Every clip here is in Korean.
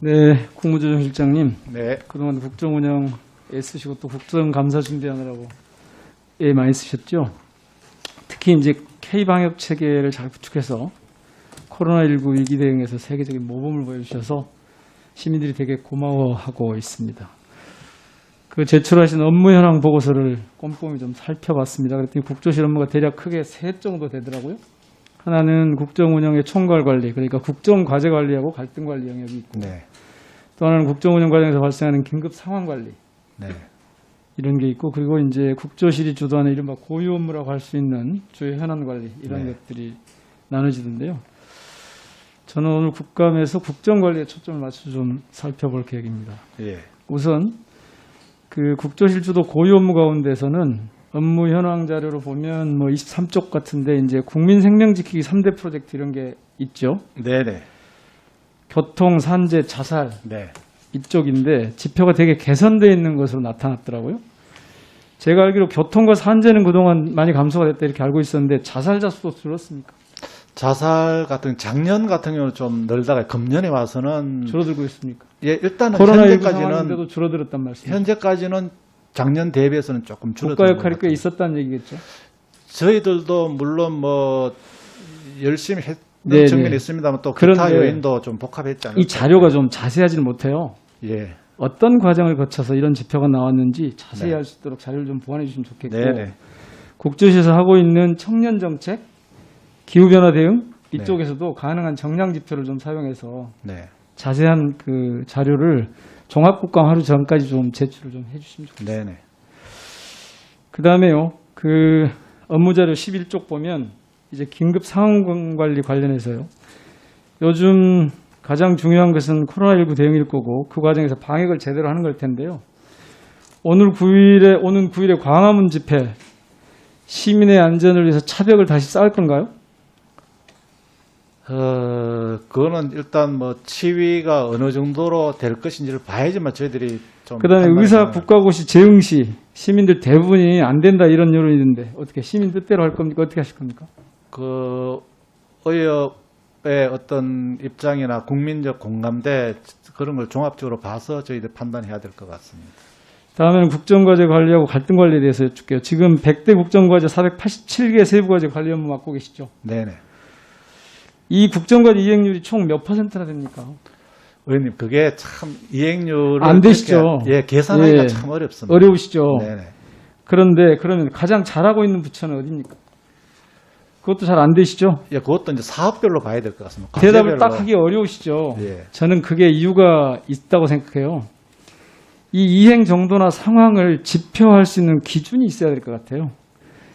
네, 국무조정실장님. 네. 그동안 국정운영 애쓰시고 또 국정감사 준비하느라고 애 많이 쓰셨죠? 특히 이제 K방역 체계를 잘 구축해서 코로나19 위기 대응에서 세계적인 모범을 보여주셔서 시민들이 되게 고마워하고 있습니다. 그 제출하신 업무 현황 보고서를 꼼꼼히 좀 살펴봤습니다. 그랬더니 국조실 업무가 대략 크게 세 정도 되더라고요. 하나는 국정운영의 총괄 관리, 그러니까 국정과제 관리하고 갈등 관리 영역이 있고, 네. 또 하나는 국정운영 과정에서 발생하는 긴급 상황 관리, 네. 이런 게 있고, 그리고 이제 국조실이 주도하는 이른바 고유 업무라고 할 수 있는 주요 현안 관리, 이런 네. 것들이 나눠지던데요. 저는 오늘 국감에서 국정관리에 초점을 맞춰 좀 살펴볼 계획입니다. 예. 우선 그 국조실 주도 고유 업무 가운데서는 업무 현황 자료로 보면 뭐 23쪽 같은데 이제 국민 생명 지키기 3대 프로젝트 이런 게 있죠. 네네. 교통, 산재, 자살 네. 이쪽인데 지표가 되게 개선되어 있는 것으로 나타났더라고요. 제가 알기로 교통과 산재는 그동안 많이 감소가 됐다 이렇게 알고 있었는데 자살자 수도 줄었습니까? 자살 같은 작년 같은 경우는 좀 늘다가 금년에 와서는 줄어들고 있습니까? 예, 일단은 코로나19 현재까지는 상황인데도 줄어들었단 말씀이죠. 현재까지는 작년 대비해서는 조금 줄어든 국가 것 역할이 꽤 같아요. 있었다는 얘기겠죠. 저희들도 물론 뭐 열심히 했던 네네. 측면이 있습니다만 또 그런데 기타 요인도 좀 복합했지 않을까. 이 자료가 좀 자세하지는 못해요. 예. 어떤 과정을 거쳐서 이런 지표가 나왔는지 자세히 네. 알 수 있도록 자료를 좀 보완해 주시면 좋겠고, 네네. 국조실에서 하고 있는 청년 정책, 기후변화 대응 네. 이쪽에서도 가능한 정량 지표를 좀 사용해서 네. 자세한 그 자료를 종합국감 하루 전까지 좀 제출을 좀 해주시면 좋겠습니다. 네네. 그 다음에요, 그 업무자료 11쪽 보면 이제 긴급 상황 관리 관련해서요. 요즘 가장 중요한 것은 코로나19 대응일 거고 그 과정에서 방역을 제대로 하는 걸 텐데요. 오는 9일에 광화문 집회, 시민의 안전을 위해서 차벽을 다시 쌓을 건가요? 그거는 일단 뭐 치위가 어느 정도로 될 것인지를 봐야지만 저희들이 좀. 그다음에 판단을 의사 하는. 국가고시 재응 시 시민들 대부분이 안 된다 이런 여론이 있는데 어떻게 시민 뜻대로 할 겁니까? 어떻게 하실 겁니까? 그 의협의 어떤 입장이나 국민적 공감대 그런 걸 종합적으로 봐서 저희들 판단해야 될 것 같습니다. 다음에는 국정과제 관리하고 갈등 관리에 대해서 여쭙게요. 지금 100대 국정과제 487개 세부과제 관리 업무 맡고 계시죠? 네네. 이 국정과제 이행률이 총 몇 %나 됩니까? 의원님, 그게 참 이행률을 안 되시죠? 그렇게, 계산하기가 예. 참 어렵습니다. 어려우시죠? 네네. 그런데 그러면 가장 잘하고 있는 부처는 어디입니까? 그것도 잘 안 되시죠? 예, 그것도 이제 사업별로 봐야 될 것 같습니다. 대답을 과제별로. 딱 하기 어려우시죠? 예. 저는 그게 이유가 있다고 생각해요. 이 이행 정도나 상황을 지표할 수 있는 기준이 있어야 될 것 같아요.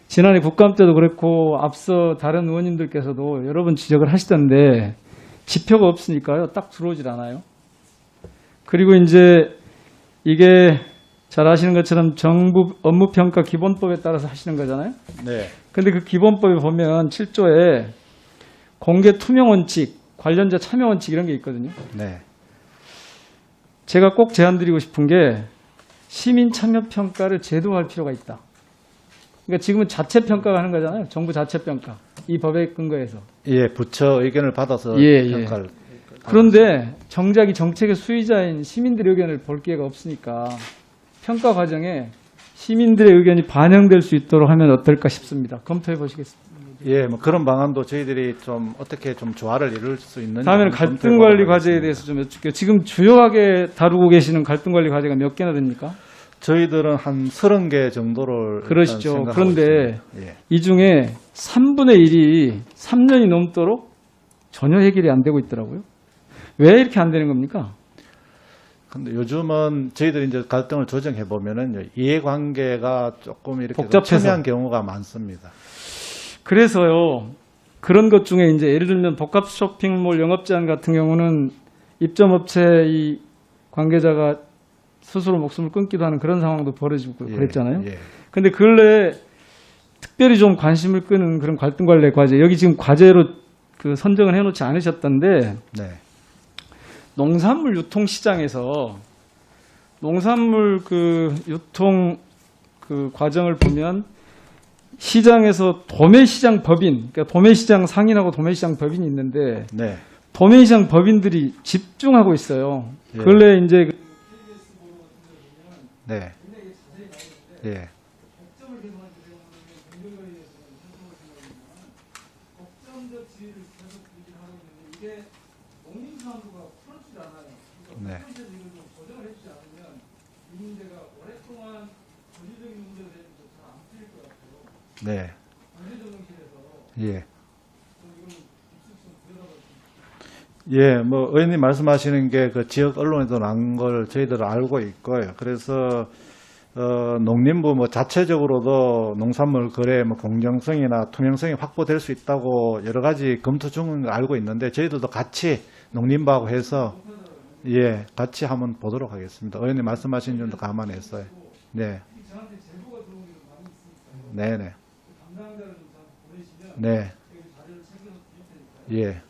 지난해 국감 때도 그랬고 앞서 다른 의원님들께서도 여러 번 지적을 하시던데 지표가 없으니까요. 딱 들어오질 않아요. 그리고 이제 이게 잘 아시는 것처럼 정부 업무평가 기본법에 따라서 하시는 거잖아요. 네. 근데 그 기본법에 보면 7조에 공개 투명 원칙, 관련자 참여 원칙 이런 게 있거든요. 네. 제가 꼭 제안드리고 싶은 게 시민 참여 평가를 제도화할 필요가 있다. 그러니까 지금은 자체 평가가 하는 거잖아요. 정부 자체 평가. 이 법에 근거해서. 예, 부처 의견을 받아서 예, 예. 평가를. 그런데 정작 이 정책의 수혜자인 시민들의 의견을 볼 기회가 없으니까 평가 과정에 시민들의 의견이 반영될 수 있도록 하면 어떨까 싶습니다. 검토해 보시겠습니다. 예, 뭐 그런 방안도 저희들이 좀 어떻게 좀 조화를 이룰 수 있는지. 다음에는 갈등 관리 과제에 대해서 좀 여쭙게요. 지금 주요하게 다루고 계시는 갈등 관리 과제가 몇 개나 됩니까? 저희들은 한 30개 정도를 그러시죠. 일단 생각하고 그런데 있습니다. 예. 이 중에 3분의 1이 3년이 넘도록 전혀 해결이 안 되고 있더라고요. 왜 이렇게 안 되는 겁니까? 근데 요즘은 저희들이 이제 갈등을 조정해 보면은 이해관계가 조금 이렇게 복잡해서. 첨예한 경우가 많습니다. 그래서요. 그런 것 중에 이제 예를 들면 복합 쇼핑몰 영업 제한 같은 경우는 입점업체 이 관계자가 스스로 목숨을 끊기도 하는 그런 상황도 벌어지고 예, 그랬잖아요. 예. 근데 근래에 특별히 좀 관심을 끄는 그런 갈등 관리 과제, 여기 지금 과제로 그 선정을 해놓지 않으셨던데, 네. 농산물 유통 시장에서 농산물 그 유통 그 과정을 보면 시장에서 도매시장 법인, 그러니까 도매시장 상인하고 도매시장 법인이 있는데 네. 도매시장 법인들이 집중하고 있어요. 예. 근래 이제 네. 예. 네. 네. 예. 예, 뭐 의원님 말씀하시는 게 그 지역 언론에도 난 걸 저희들 알고 있고요. 그래서 농림부 뭐 자체적으로도 농산물 거래 뭐 공정성이나 투명성이 확보될 수 있다고 여러 가지 검토 중인 걸 알고 있는데 저희들도 같이 농림부하고 해서 예, 같이 한번 보도록 하겠습니다. 의원님 말씀하신 점도 감안해서요. 네. 네네. 네. 예.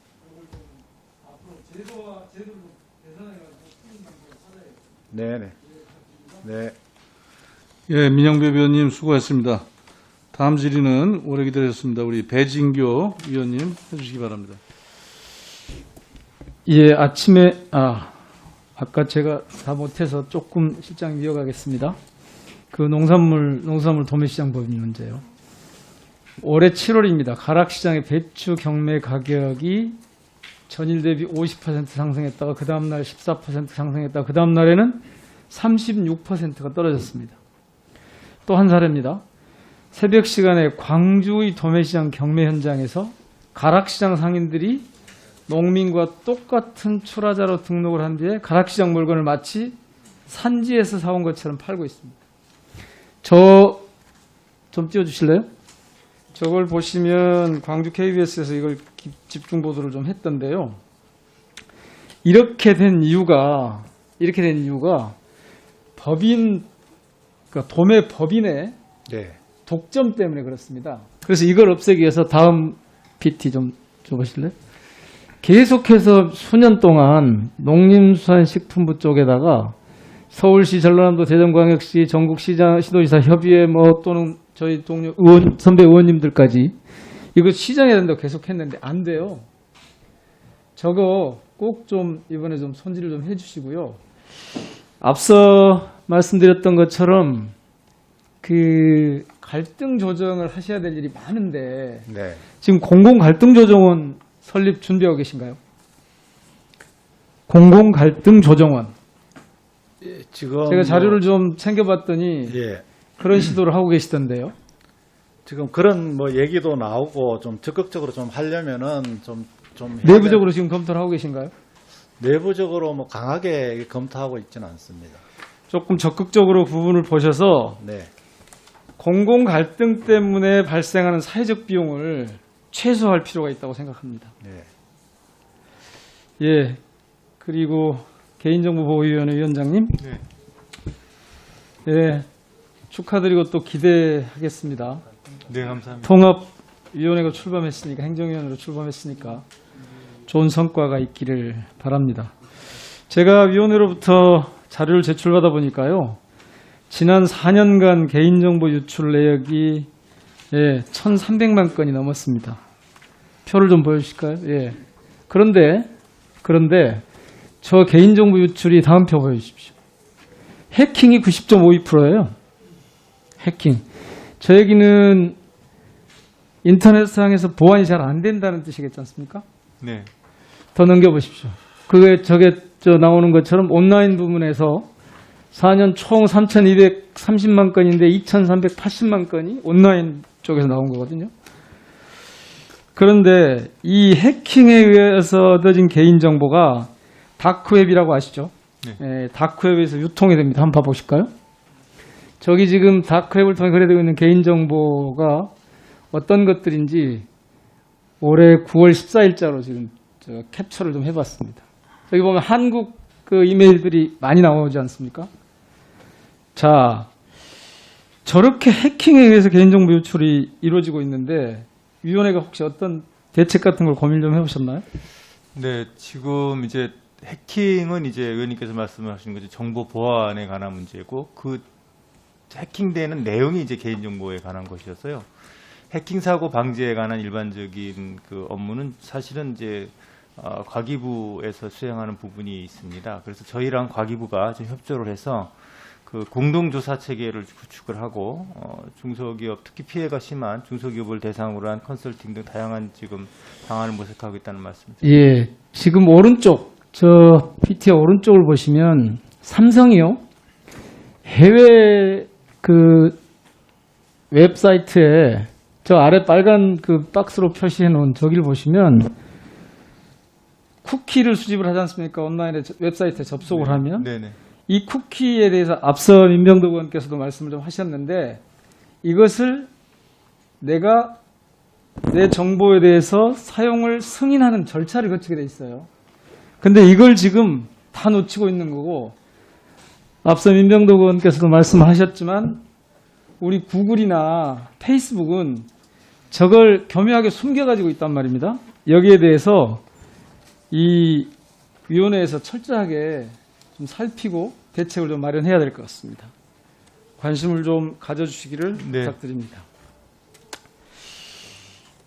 네네. 네. 예, 민영배 위원님 수고하셨습니다. 다음 질의는 오래 기다렸습니다. 우리 배진교 위원님 해주시기 바랍니다. 예, 아침에 아까 제가 다 못해서 조금 실장 이어가겠습니다. 그 농산물 도매시장 법인 문제요. 올해 7월입니다. 가락시장의 배추 경매 가격이 전일 대비 50% 상승했다가 그 다음날 14% 상승했다가 그 다음날에는 36%가 떨어졌습니다. 또 한 사례입니다. 새벽 시간에 광주의 도매시장 경매 현장에서 가락시장 상인들이 농민과 똑같은 출하자로 등록을 한 뒤에 가락시장 물건을 마치 산지에서 사온 것처럼 팔고 있습니다. 저 좀 띄워주실래요? 저걸 보시면 광주 KBS에서 이걸 집중 보도를 좀 했던데요. 이렇게 된 이유가 법인, 그러니까 도매 법인의 네. 독점 때문에 그렇습니다. 그래서 이걸 없애기 위해서 다음 PT 좀 줘보실래요? 계속해서 수년 동안 농림수산식품부 쪽에다가 서울시, 전라남도, 대전광역시, 전국시장, 시도지사 협의회 또는 저희 동료 선배 의원님들까지 이거 시정해야 된다고 계속 했는데 안 돼요. 저거 꼭 좀 이번에 좀 손질을 좀 해주시고요. 앞서 말씀드렸던 것처럼 그 갈등 조정을 하셔야 될 일이 많은데 네. 지금 공공갈등조정원 설립 준비하고 계신가요? 공공갈등조정원. 예, 지금 제가 자료를 좀 챙겨봤더니 예. 그런 시도를 하고 계시던데요. 지금 그런 뭐 얘기도 나오고 좀 적극적으로 좀 하려면은 좀 내부적으로 지금 검토를 하고 계신가요? 내부적으로 뭐 강하게 검토하고 있지는 않습니다. 조금 적극적으로 부분을 보셔서 네. 공공갈등 때문에 발생하는 사회적 비용을 최소화할 필요가 있다고 생각합니다. 네. 예. 그리고 개인정보보호위원회 위원장님. 네. 예. 축하드리고 또 기대하겠습니다. 네, 감사합니다. 통합위원회가 출범했으니까, 행정위원회로 출범했으니까 좋은 성과가 있기를 바랍니다. 제가 위원회로부터 자료를 제출받아 보니까요. 지난 4년간 개인정보 유출 내역이 1,300만 건이 넘었습니다. 표를 좀 보여주실까요? 예. 그런데 저 개인정보 유출이 다음 표 보여주십시오. 해킹이 90.52%예요. 해킹. 저 얘기는 인터넷상에서 보안이 잘 안 된다는 뜻이겠지 않습니까? 네. 더 넘겨보십시오. 저게 나오는 것처럼 온라인 부분에서 4년 총 3,230만 건인데 2,380만 건이 온라인 쪽에서 나온 거거든요. 그런데 이 해킹에 의해서 얻어진 개인정보가 다크웹이라고 아시죠? 네. 다크웹에서 유통이 됩니다. 한번 봐보실까요? 저기 지금 다크웹을 통해 거래되고 있는 개인정보가 어떤 것들인지 올해 9월 14일자로 지금 캡처를 좀 해봤습니다. 여기 보면 한국 그 이메일들이 많이 나오지 않습니까? 자, 저렇게 해킹에 의해서 개인정보 유출이 이루어지고 있는데 위원회가 혹시 어떤 대책 같은 걸 고민 좀 해보셨나요? 네, 지금 이제 해킹은 이제 의원님께서 말씀하신 거죠. 정보 보안에 관한 문제고 그 해킹되는 내용이 이제 개인정보에 관한 것이었어요. 해킹 사고 방지에 관한 일반적인 그 업무는 사실은 이제 과기부에서 수행하는 부분이 있습니다. 그래서 저희랑 과기부가 좀 협조를 해서 그 공동조사 체계를 구축을 하고 중소기업, 특히 피해가 심한 중소기업을 대상으로 한 컨설팅 등 다양한 지금 방안을 모색하고 있다는 말씀입니다. 예, 지금 오른쪽, 저 PT의 오른쪽을 보시면 삼성이요. 해외 그 웹사이트에 저 아래 빨간 그 박스로 표시해 놓은 저기를 보시면 쿠키를 수집을 하지 않습니까? 온라인에 웹사이트에 접속을 하면. 네네. 이 쿠키에 대해서 앞서 민병도 의원께서도 말씀을 좀 하셨는데 이것을 내가 내 정보에 대해서 사용을 승인하는 절차를 거치게 돼 있어요. 근데 이걸 지금 다 놓치고 있는 거고 앞서 민병도 의원께서도 말씀하셨지만 우리 구글이나 페이스북은 저걸 교묘하게 숨겨가지고 있단 말입니다. 여기에 대해서 이 위원회에서 철저하게 좀 살피고 대책을 좀 마련해야 될 것 같습니다. 관심을 좀 가져주시기를 네. 부탁드립니다.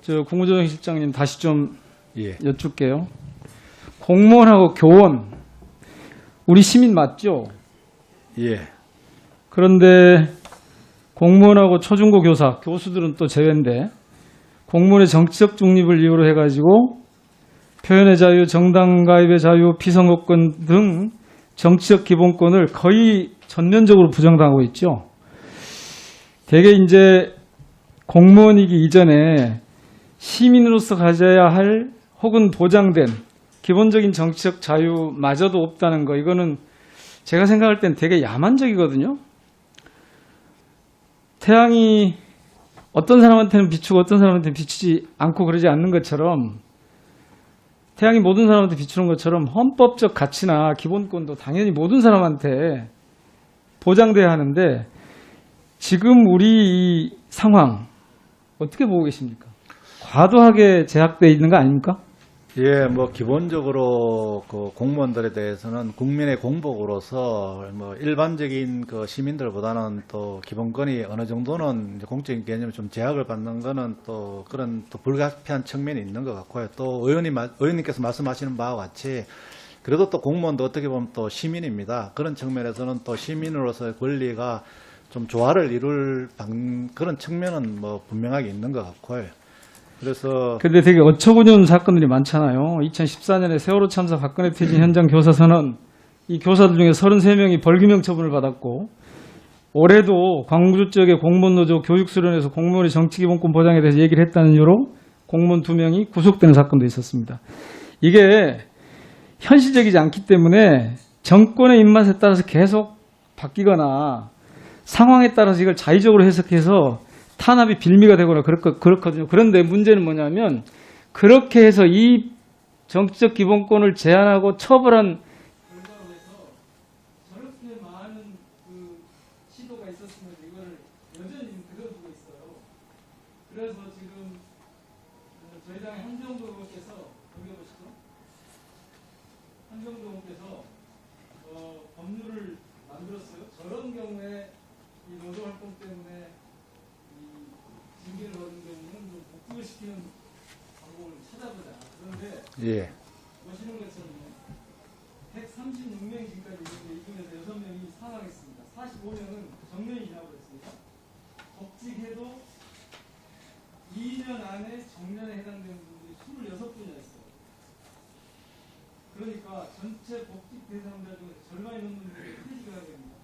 저 국무조정 실장님 다시 좀 예. 여쭙게요. 공무원하고 교원, 우리 시민 맞죠? 예. 그런데 공무원하고 초중고 교사, 교수들은 또 제외인데 공무원의 정치적 중립을 이유로 해가지고 표현의 자유, 정당 가입의 자유, 피선거권 등 정치적 기본권을 거의 전면적으로 부정당하고 있죠. 대개 이제 공무원이기 이전에 시민으로서 가져야 할 혹은 보장된 기본적인 정치적 자유마저도 없다는 거, 이거는 제가 생각할 땐 되게 야만적이거든요. 태양이 어떤 사람한테는 비추고 어떤 사람한테는 비추지 않고 그러지 않는 것처럼 태양이 모든 사람한테 비추는 것처럼 헌법적 가치나 기본권도 당연히 모든 사람한테 보장돼야 하는데 지금 우리 이 상황 어떻게 보고 계십니까? 과도하게 제약되어 있는 거 아닙니까? 예, 뭐 기본적으로 그 공무원들에 대해서는 국민의 공복으로서 뭐 일반적인 그 시민들보다는 또 기본권이 어느 정도는 이제 공적인 개념에 좀 제약을 받는 거는 또 그런 또 불가피한 측면이 있는 것 같고요. 또 의원님께서 말씀하시는 바와 같이 그래도 또 공무원도 어떻게 보면 또 시민입니다. 그런 측면에서는 또 시민으로서의 권리가 좀 조화를 이룰 그런 측면은 뭐 분명하게 있는 것 같고요. 그래서 근데 되게 어처구니없는 사건들이 많잖아요. 2014년에 세월호 참사 박근혜 퇴진 현장 교사 선언, 이 교사들 중에 33명이 벌금형 처분을 받았고 올해도 광주 지역의 공무원 노조 교육 수련회에서 공무원의 정치 기본권 보장에 대해서 얘기를 했다는 이유로 공무원 2명이 구속되는 사건도 있었습니다. 이게 현실적이지 않기 때문에 정권의 입맛에 따라서 계속 바뀌거나 상황에 따라서 이걸 자의적으로 해석해서 탄압이 빌미가 되거나 그렇거든요. 그런데 문제는 뭐냐면 그렇게 해서 이 정치적 기본권을 제한하고 처벌한 저렇게 많은 그 시도가 있었으면 이걸 여전히 들어두고 있어요. 그래서 지금 저희 당의 한정도 의원께서 여기 보시죠. 한정도 의원께서 법률을 만들었어요. 저런 경우에 이 노조 활동 때문에 징계를 받은 경우는 좀 복구를 시키는 방법을 찾아보자. 그런데 예, 보시는 것처럼 136명 지금까지 있는데 이 중에서 6명이 사망했습니다. 45명은 정년이 지나버렸습니다. 법직해도 2년 안에 정년에 해당되는 분들이 26분이나 있어요. 그러니까 전체 법직 대상자 중에 절반이 넘는 분들이 퇴직을 하게 됩니다.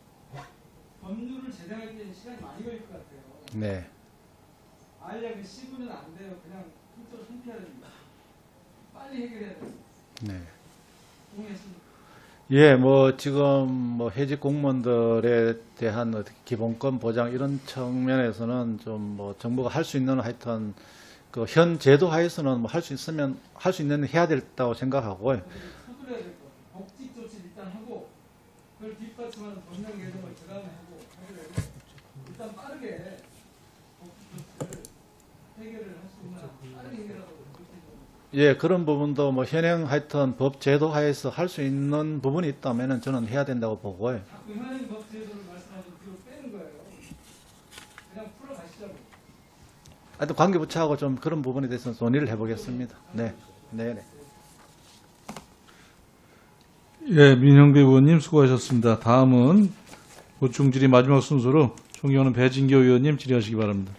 법률을 제정할 때는 시간이 많이 걸릴 것 같아요. 네, 알약을 씹으면 안 돼요. 그냥 통째로 삼켜야 됩니다. 빨리 해결해야 됩니다. 네. 동의하십니까? 예, 뭐 지금 뭐 해직 공무원들에 대한 어떻게 기본권 보장 이런 측면에서는 좀 뭐 정부가 할 수 있는 하여튼 그 현 제도 하에서는 뭐 할 수 있으면 할 수 있는 해야 된다고 생각하고요. 서둘러야 될 것 같아요. 복직 조치를 일단 하고 그걸 뒷받침하는 법령 개정을 그 다음에 하고 하더라도 일단 빠르게 복직 조치를 해결을 할 수 있나 빠르게 해결하고 예, 그런 부분도 뭐 현행 하여튼 법 제도 하에서 할 수 있는 부분이 있다면은 저는 해야 된다고 보고요. 자꾸 현행 법 제도를 말씀하시면 뒤로 빼는 거예요. 그냥 풀어가시자고. 하여튼 관계부처하고 좀 그런 부분에 대해서 논의를 해보겠습니다. 네, 네, 네. 예, 민영배 의원님 수고하셨습니다. 다음은 보충 질의 마지막 순서로 존경하는 배진교 의원님 질의하시기 바랍니다.